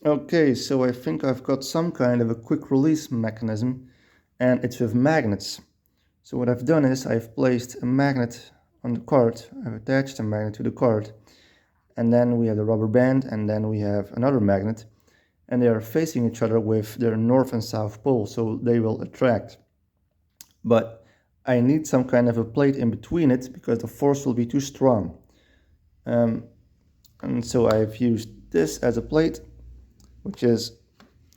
Okay, so I think I've got some kind of a quick release mechanism, and it's with magnets. So what I've done is I've placed a magnet on the card, I've attached a magnet to the card, and then we have the rubber band, and then we have another magnet, and they are facing each other with their north and south pole, so they will attract. But I need some kind of a plate in between it because the force will be too strong. And so I've used this as a plate, which is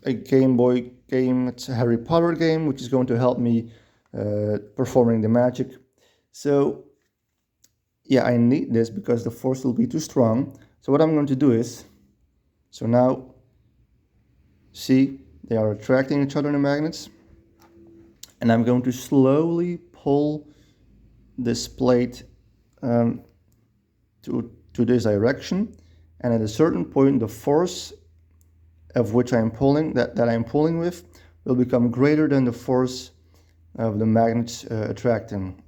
a Game Boy game. It's a Harry Potter game, which is going to help me performing the magic. So yeah, I need this because the force will be too strong. So what I'm going to do is, so now see, they are attracting each other, the magnets, and I'm going to slowly pull this plate to this direction, and at a certain point the force of which I'm pulling, that I'm pulling with, will become greater than the force of the magnets attracting.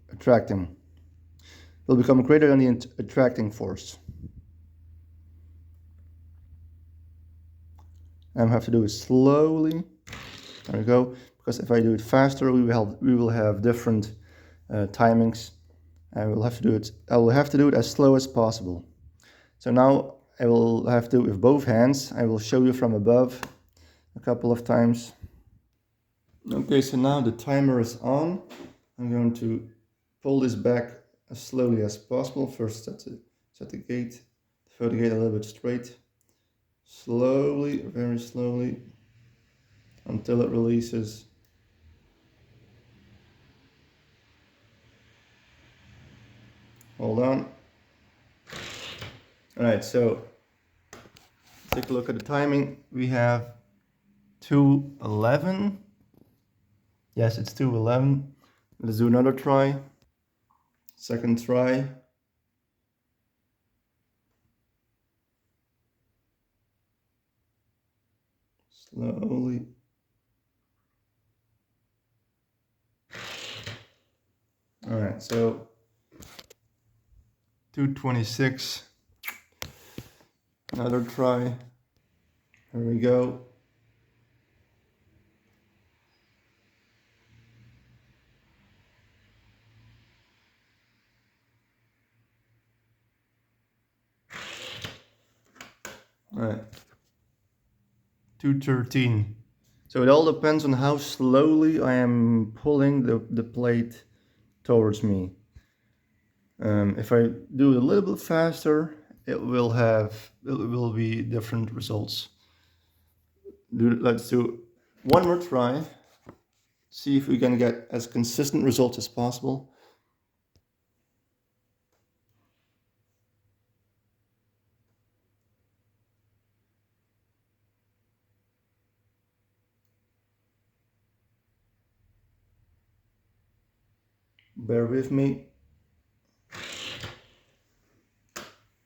Will become greater than the attracting force. And I have to do it slowly. There we go. Because if I do it faster, we will have different timings. I will have to do it as slow as possible. So now I will have to do it with both hands. I will show you from above a couple of times. Okay, so now the timer is on. I'm going to pull this back as slowly as possible. First set the gate, throw the gate a little bit straight. Slowly, very slowly, until it releases. Hold on. Alright, so take a look at the timing. We have 2:11. Yes, it's 2:11. Let's do another try. Second try. Slowly. Alright, so 2:26. Another try. Here we go. Alright. 2:13. So it all depends on how slowly I am pulling the plate towards me. If I do it a little bit faster, it will be different results. Let's do one more try. See if we can get as consistent results as possible. Bear with me.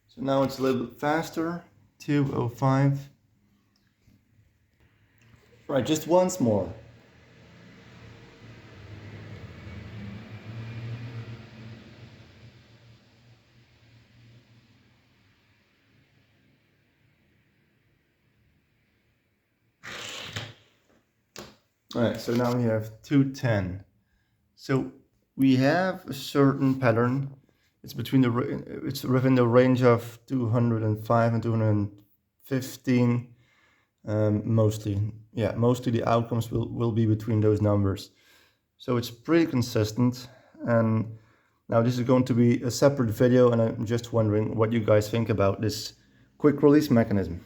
So now it's a little bit faster. 2:05. Right, just once more. Alright, so now we have 2:10. So we have a certain pattern. It's within the range of 205 and 215. Mostly the outcomes will be between those numbers. So it's pretty consistent. And now this is going to be a separate video, and I'm just wondering what you guys think about this quick release mechanism.